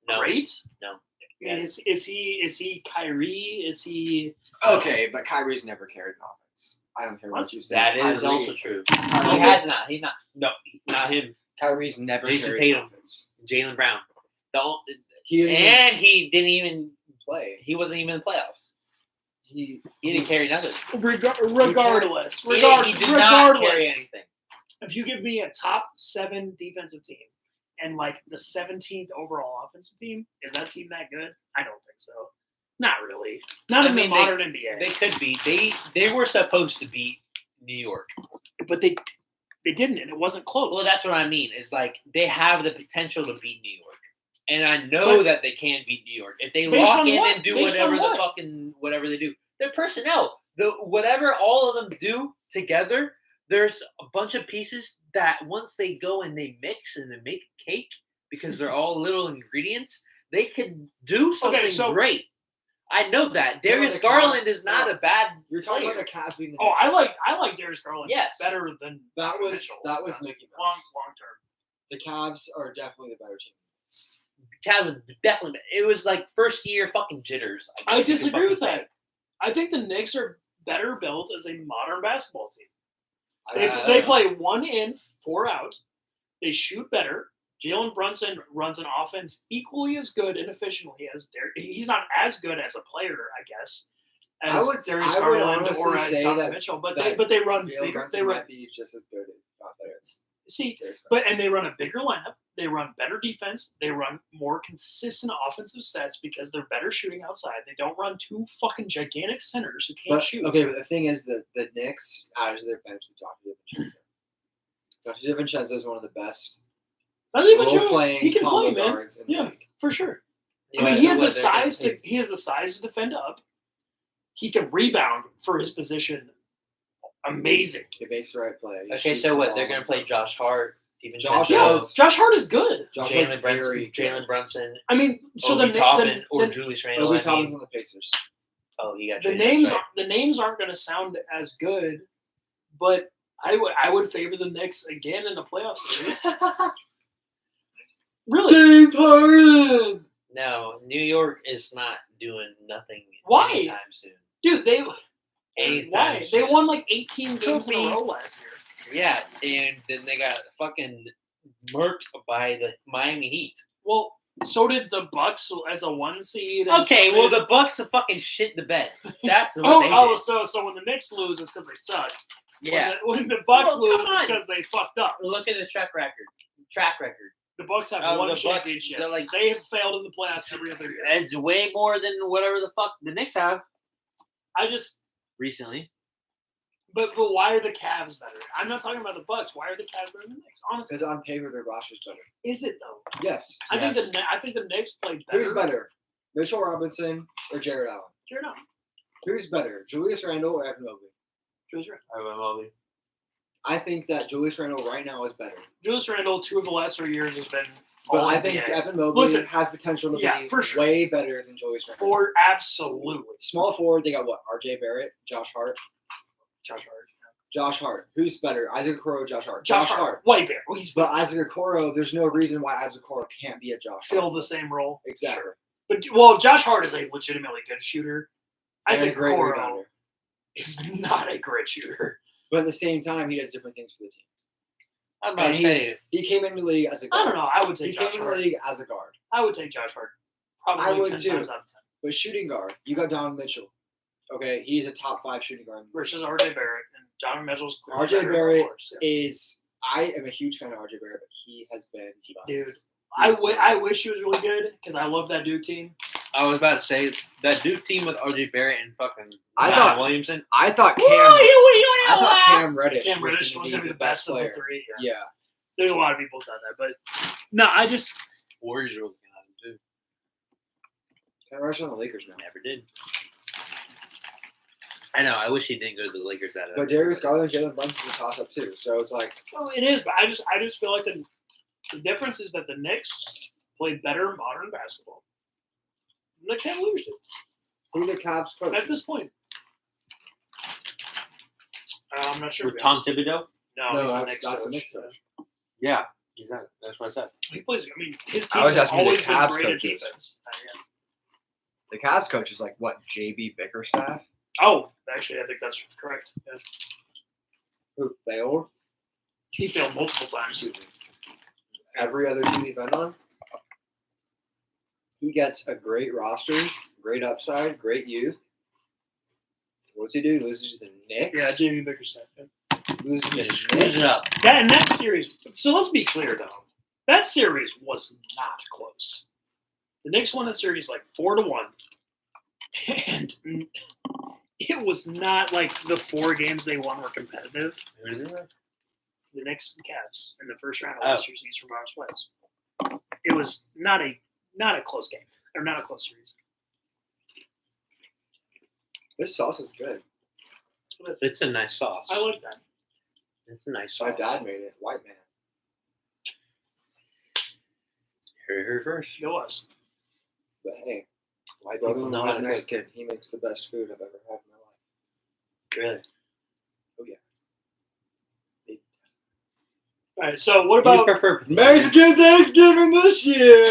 No, great? no. I mean, is he Kyrie? Is he? Okay, but Kyrie's never carried an offense. I don't care what you say. That is Kyrie- also true. Kyrie- He has not. He's not. No, not him. Kyrie's never Jason carried an Tatum. offense. Jalen Brown. He didn't even And he didn't even. play. He wasn't even in the playoffs. He He didn't carry nothing. Regardless, He did not carry regardless. anything. If you give me a top 7 defensive team and like the 17th overall offensive team, is that team that good? I don't think so. Not really. Not I in mean, the modern NBA. They could be. They were supposed to beat New York. But they didn't, and it wasn't close. Well, that's what I mean. Is like they have the potential to beat New York, and I know But- that they can beat New York if they Based lock on in what? and do Based on whatever they do. Their personnel, whatever all of them do together. There's a bunch of pieces that once they go and they mix and they make a cake because they're all little ingredients, they can do something so- great. I know that. Yeah, Darius the Garland is not yeah. a bad. You're talking player. about the Cavs being the Oh, Knicks. I like Darius Garland Yes. better than That Donovan was- Mitchell, that to be was honest. Mickey long Mouse. long term. The Cavs are definitely the better team. Calvin, definitely. It was like first year fucking jitters. I guess you could disagree with fucking say. that. I think the Knicks are better built as a modern basketball team. I They don't they know. play 1 in, 4 out. They shoot better. Jalen Brunson runs an offense equally as good and efficiently as Derek. He's not as good as a player, I guess, as Darius I would Garland honestly or as say Donovan that- Mitchell. But that they run Jalen bigger. Brunson They run might be just as good, if not better. see, Darius and they run a bigger lineup. They run better defense. They run more consistent offensive sets because they're better shooting outside. They don't run two fucking gigantic centers who can't But shoot. okay, but the thing is that the Knicks added to their bench with Dante DiVincenzo. Dante DiVincenzo is one of the best I think role-playing he can play, combo man. guards in the Yeah, league. for sure. Yeah, I mean, so he has the what, they're gonna size to take- he has the size to defend up. He can rebound for his position. Amazing. He makes the right play. He Okay, shoots so the what? ball They're gonna on play time. Josh Hart, Josh Yeah, Hart's- Josh Hart is good. Josh Hart's Jalen Brunson, very good. Jalen Brunson, I mean, so Obi Toppin, or the, Julius Randle. Obi I Toppin's mean. on the Pacers. Oh, he got the traded, names that's right. the names aren't going to sound as good, but I would favor the Knicks again in the playoff series. Really? James Harden. No, New York is not doing nothing Why? anytime soon. Dude, Anytime why? They soon. won like 18 games in a Could be. row last year. Yeah, and then they got fucking murked by the Miami Heat. Well, so did the Bucks as a 1 seed. and Okay, so well did- the Bucks have fucking shit the bed. That's what Oh, they oh, did. so when the Knicks lose, it's because they suck. Yeah, When the Bucks Well, come lose, it's on. because they fucked up. look at the track record. Track record. The Bucks have Oh, one the Bucks, championship. they're like- they have failed in the playoffs every other year. It's way more than whatever the fuck the Knicks have I just, recently. but why are the Cavs better? I'm not talking about the Bucks. Why are the Cavs better than the Knicks? Honestly, Because on paper their roster's better. is it though? Yes. I think Yes. I think the Knicks played better. Who's better? Mitchell Robinson or Jared Allen? Sure not. Who's better? Julius Randle or Evan Mobley? Julius Randle. Evan Mobley. I think that Julius Randle right now is better. Julius Randle, 2 of the last 3 years has been. But all I think NBA. Evan Mobley Listen, has potential to yeah, be for sure. way better than Julius Randle. For absolutely. Small forward, they got what? RJ Barrett, Josh Hart. Josh Hart. Josh Hart. Who's better? Isaac Okoro or Josh Hart? Josh Hart. Way better. Well, he's But Isaac Okoro, there's no reason why Isaac Okoro can't be a Josh Hart. fill the same role. Exactly. Sure. But well, Josh Hart is a legitimately good shooter. And a Isaac great Okoro rebounder. is not a great shooter. But at the same time, he does different things for the team. I'm about And to say he came into the league as a I guard. don't know. I would He take came Josh into the Hart. league as a guard. I would take Josh Hart. Probably I would 10 too. times out of 10. But shooting guard, you got Donovan Mitchell. Okay, he's a top 5 shooting guard. Versus RJ Barrett and Donovan Mitchell's clearly RJ better, Barrett of course, yeah. Is I am a huge fan of RJ Barrett, but he has been Dude, buzz. I wish he was really good because I love that Duke team. I was about to say that Duke team with RJ Barrett and fucking I Zion thought- Williamson. I thought Woo, Cam. you I know thought what? Cam Reddish Cam Reddish was was going going to to be the best of the player. 3. Yeah. Yeah. There's a lot of people who thought that, but no, I just Warriors were looking at him too. Cam Reddish on the Lakers now. Never did. I know. I wish he didn't go to the Lakers. But Darius Garland and Jalen Brunson's a toss up too. So it's like well, it is, but I just feel like the difference is that the Knicks play better modern basketball. And the Cavaliers do who's the Cavs coach? at this point. I'm not sure. with to be Tom honest. Thibodeau. No, he's the that's Knicks the coach. Knicks coach. Yeah, that's what I said. He plays. I mean, his I team was has asking the always been Cavs great at coaches. defense. Yeah. The Cavs coach is like what? JB Bickerstaff, Oh, actually, I think that's correct. Yeah. who failed He failed multiple times. every other team he's been on. He gets a great roster, great upside, great youth. What's he do? He loses to the Knicks. Yeah, Jamie Bickerstaff. Yeah. Loses to the Just Knicks. screws it up. That in that series. So let's be clear, though. That series was not close. The Knicks won the series like 4-1, and it was not like the 4 games they won were competitive. The Knicks and Cavs in the first round of last year's Eastern Conference Playoffs. It was not a close game or not a close series. This sauce is good. It's a nice sauce. I like that. It's a nice My sauce. dad made it. White man. Heard it here first. It was. But hey, my people know brother-in-law how is to Mexican. He makes the best food I've ever had in my life. Really? All right. So what You about? prefer Mexican Thanksgiving this year.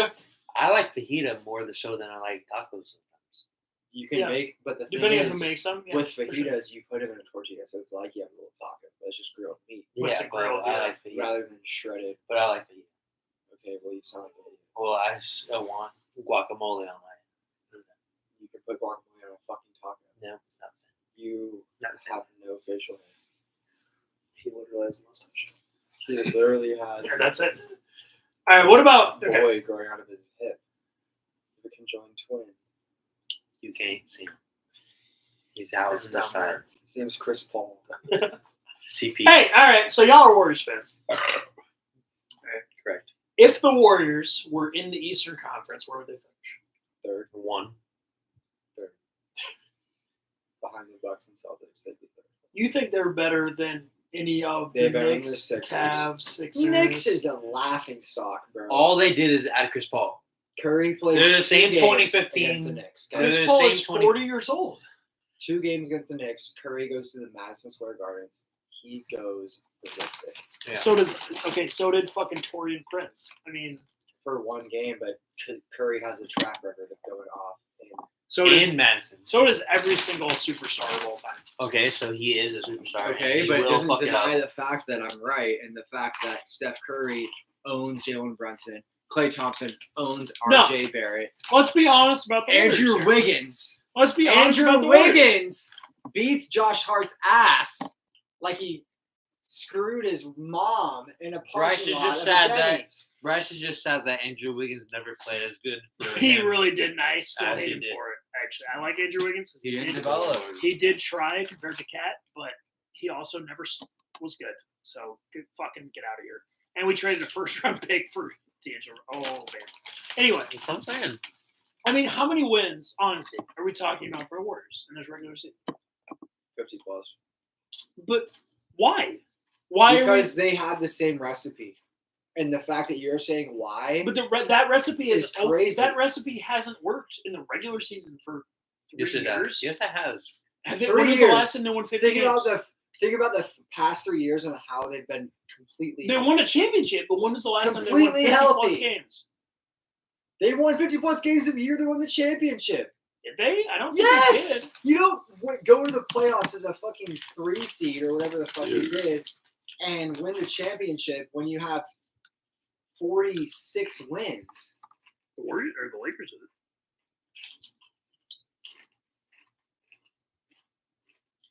I like fajita more the show than I like tacos sometimes. You can Yeah. make, but the thing Depending on is, who makes them. Yeah, with for fajitas, sure. you put them in a tortilla, so it's like you have a little taco, but it's just grilled meat When it's a but grilled, I yeah. like fajita. rather than shredded. But I like fajita. Okay, well, you sound like an idiot. Well, I still want guacamole on mine. You can put guacamole on a fucking taco. No, nothing. You Nothing. have no facial hair. He literally has a mustache. He just literally has Yeah, that's it. All right, what about a okay? boy growing out of his hip. The conjoined twin. You can't see him. He's It's out on the down side. there. His name's Chris Paul. CP. Hey, all right. So y'all are Warriors fans. Correct. If the Warriors were in the Eastern Conference, where would they finish? Third, One. behind the Bucks and Celtics. They'd be third. You think they're better than any of They're the better than Knicks, the Sixers. Cavs, Sixers? Knicks is a laughing stock, bro. All they did is add Chris Paul. Curry plays They're the 2 same games 2015. against the Knicks. They're Chris the Paul same is 20 40 years old. 2 games against the Knicks. Curry goes to the Madison Square Gardens. He goes ballistic Yeah. So did fucking Torian Prince. I mean, for 1 game, but Curry has a track record of going off. And so does in Madison. every single superstar of all time. Okay, so he is a superstar. Okay, and he but it will doesn't fuck it deny up. the fact that I'm right and the fact that Steph Curry owns Jalen Brunson. Klay Thompson owns No. RJ Barrett. Let's be honest about the Andrew Warriors here. Wiggins. Let's be honest about Andrew the Warriors. Wiggins beats Josh Hart's ass like he screwed his mom in a Bryce parking is lot just of sad a that- Denny's. Bryce is just sad that Andrew Wiggins never played as good. For He him. really didn't. I still As hate he him did. for it. Actually, I like Andrew Wiggins. 'cause He didn't did- develop. He did try compared to Cat, but he also never was good. So fucking get out of here. And we traded a first round pick for D'Angelo. Oh man. Anyway, That's what I'm saying. I mean, how many wins, honestly, are we talking about for the Warriors in this regular season? 50 plus. But why? Why Because they have the same recipe. And the fact that you're saying why, But that recipe is It's crazy. That recipe hasn't worked in the regular season for 3 Yes, it years. does. Yes, it has. Have they, 3 when was the years. last time they won 50 think about games? the past 3 years and how they've been completely They won a championship, but when was the last time they won Completely 50 plus healthy. games? They won 50 plus games a year. They won the championship. Did they? I don't think Yes! they did. You don't go to the playoffs as a fucking 3 seed or whatever the fuck they did and win the championship when you have 46 wins. The Warriors or the Lakers did it.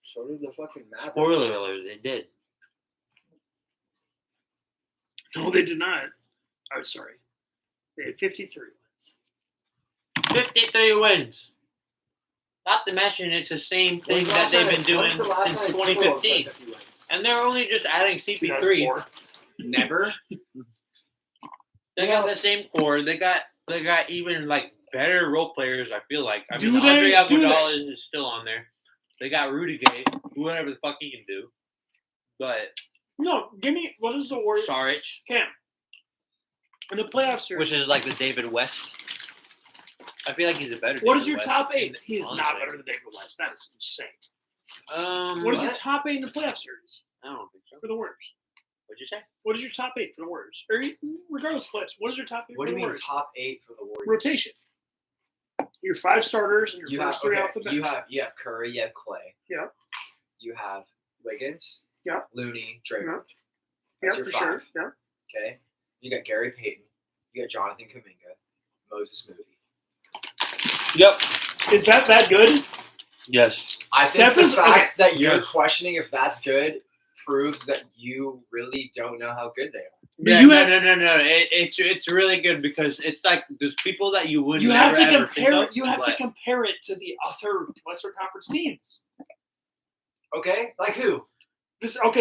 So did the fucking Mavericks. Spoiler alert, they did. No, they did not. Oh, sorry. They had 53 wins. 53 wins. Not to mention, it's the same thing When's the that last they've time- been doing when's the last since time the Timberwolves had 2015. 50 wins? And they're only just adding CP3. 2004. Never. They got the same core. They got even like better role players. I feel like. I Do mean, they? Andre Do they? Iguodala is still on there. They got Rudy Gay, whatever the fuck he can do. But No, give me what is the Warriors? Saric, Cam. In the playoff series. which is like the David West. I feel like he's a better. What David is your West, top 8? He is not honestly. better than David West. That is insane. What What is your top 8 in the playoff series I don't think so. for the Warriors? What'd you say? What is your top 8 for the Warriors? Or regardless of place, what is your top 8 What for do the you mean Warriors? top 8 for the Warriors? Rotation. Your 5 starters and your You first have 3 off the bench. you have Curry, you have Clay. Yeah. You have Wiggins. Yeah. Looney, Draymond. Yeah, That's your for 5. sure. Yeah. Okay. You got Gary Payton. You got Jonathan Kuminga. Moses Moody. Yep. Is that good? Yes. I Seth think is- the fact that you're Yes. questioning if that's good proves that you really don't know how good they are. But Yeah, you no, have- no. It's really good because it's like there's people that you wouldn't. You have to never ever think compare. of, You have to but- compare it to the other Western Conference teams. Okay? Like who? So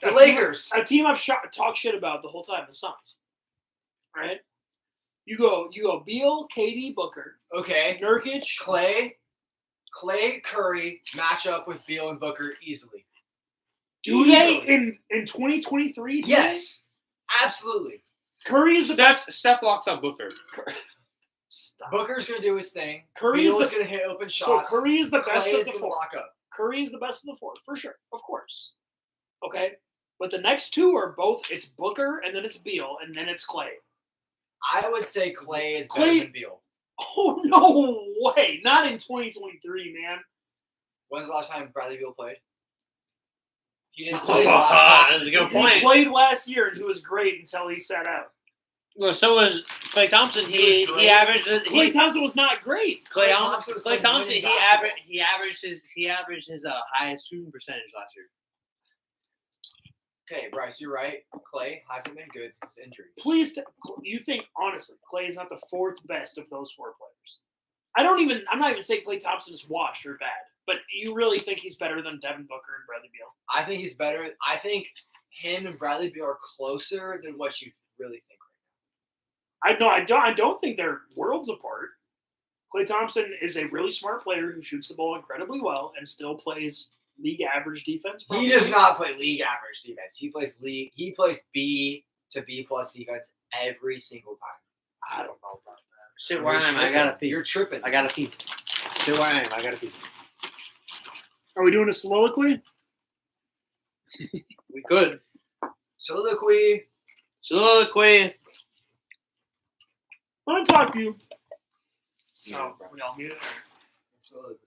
The Lakers. a team I've talked shit about the whole time, the Suns. Right? You go Beal, KD, Booker, Okay. Nurkic. Clay, Curry match up with Beal and Booker easily. Do they Easily. in 2023? Yes. Absolutely. Curry is the best. Steph locks up Booker. Stop. Booker's gonna do his thing. Curry is Beal's the gonna hit open so shots. Curry is the best Clay of is the gonna four. lock up. Curry is the best of the four for sure, of course. Okay, but the next 2 are both. It's Booker and then it's Beal and then it's Clay. I would say Clay is better Clay- than Beal. Oh no way! Not in 2023, man. When's the last time Bradley Beal played? He didn't Oh, play last time. that's a good He point. played last year and he was great until he sat out. Well, so was Clay Thompson. He was great. averaged. Clay Thompson was not great. Clay Thompson was Thompson. playing winning basketball. He averaged his highest shooting percentage last year. Okay, Bryce, you're right. Clay hasn't been good since injuries. Please, you think honestly, Clay is not the fourth best of those four players? I'm not even saying Clay Thompson is washed or bad, but you really think he's better than Devin Booker and Bradley Beal? I think he's better. I think him and Bradley Beal are closer than what you really think right I don't think they're worlds apart. Clay Thompson is a really smart player who shoots the ball incredibly well and still plays league average defense. now. He does not play league average defense. He plays B to B plus defense every single time. I don't know about that. Sit where I am. I gotta pee. You're tripping. I gotta pee. Sit where I am. I gotta pee. Are we doing a soliloquy? We could. Soliloquy. Soliloquy. I want to talk to you. Yeah, Oh, we all muted. Soliloquy.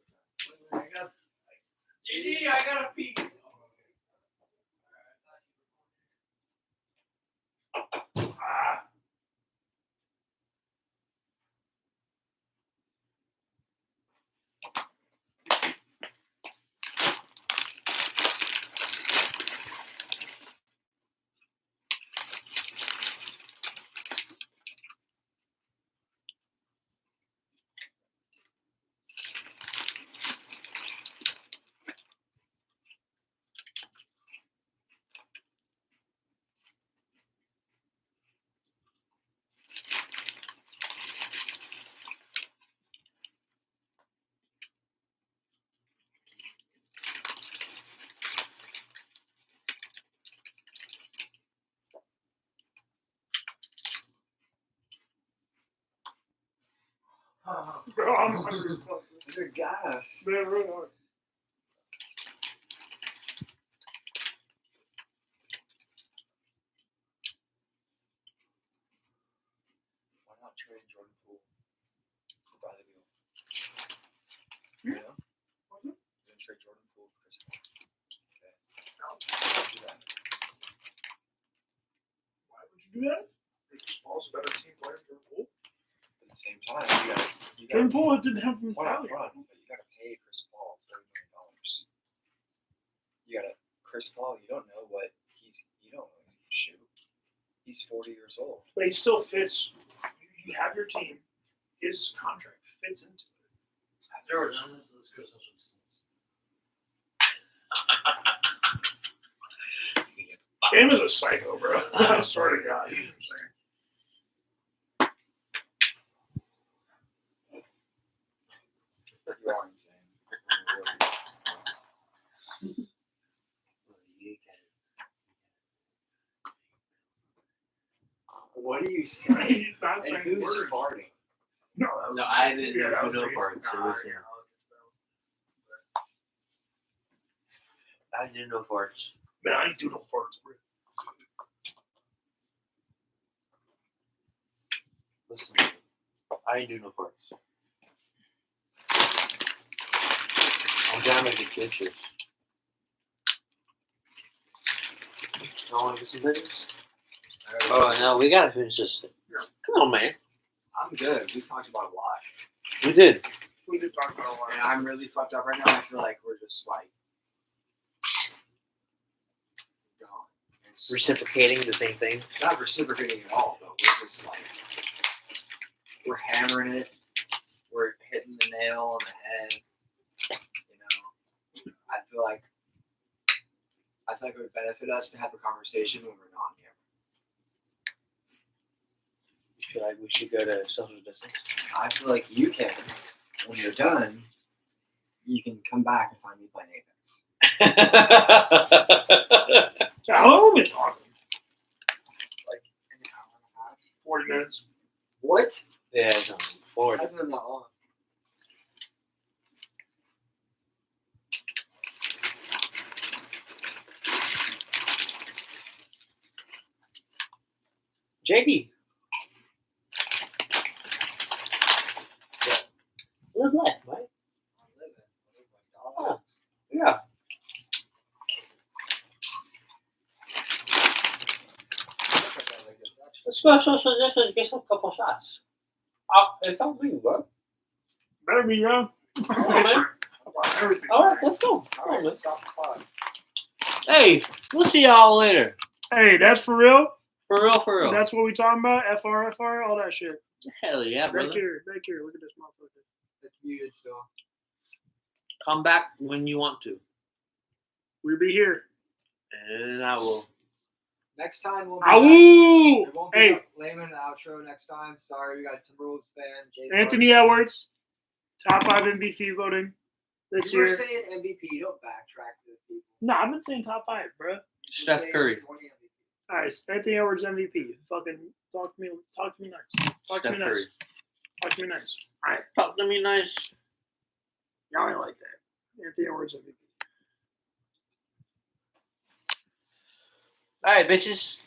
JD, I gotta pee. Ah. Bro, I'm hungry. You're gas. Man, really hard. Why not trade Jordan Poole for Bradley Beal? You know? You're gonna trade Jordan Poole for Chris Paul. Okay. Do that. Why would you do that? Chris Paul's a better team player than Jordan Poole. At the same time, you Jordan gotta Poole didn't have him hold on, value. but you gotta pay Chris Paul $30 million. Chris Paul, you don't know what he's gonna shoot. He's 40 years old. But he still fits. You have your team. His contract fits into it. Jordan, let's go social distance. Cam is a psycho, bro. I swear to God, he's insane. You are insane. What are you saying? He's not And saying who's words. farting? No, No, I didn't yeah, that do was no me. farts. So Nah, listen. yeah. I did no farts. Man, I ain't do no farts, bro. Listen, I didn't do no farts. I'm trying to make it pictures. You want to get some pictures? Oh no, we gotta finish this. Come on, man. I'm good. We talked about a lot. We did. We did talk about a lot. And I'm really fucked up right now. I feel like we're just like gone. It's just Reciprocating the same thing. not reciprocating at all, but we're just like we're hammering it. We're hitting the nail on the head. You know, I feel like it would benefit us to have a conversation when we're not on camera. I feel like we should go to social distance. I feel like you can, when you're done, you can come back and find me playing Apex. So how long have we been talking? Like an hour and a half. 40 minutes. What? Yeah, it's on board. Hasn't been that long. JD. Live life, right? I'm living. I live Oh. like dogs. Yeah. I look like that like this, actually. Let's get some couple shots. It's on me, bro. Better be wrong. on, man. Everything. All right, let's go. All right, let's stop the pod. Hey, we'll see y'all later. Hey, that's for real. For real, for real. That's what we talking about. FR, all that shit. Hell yeah, Back brother. here. Look at this motherfucker. It's muted still. Come back when you want to, We'll be here. and I will. Next time we'll be Awoo! It won't be Hey, Layman the outro next time. Sorry, we got a Timberwolves fan. Jay Anthony Edwards, top 5 MVP voting this You were year. saying MVP. Don't backtrack to the people. No, I've been saying top 5, bro. You were Steph saying Curry. 20 MVP. All right, Anthony Edwards MVP. Fucking talk to me nice. Talk to me Steph nice. Curry. Talk to me nice. All right, Talk to me nice. y'all ain't like that. Anthony Edwards MVP. All right, bitches.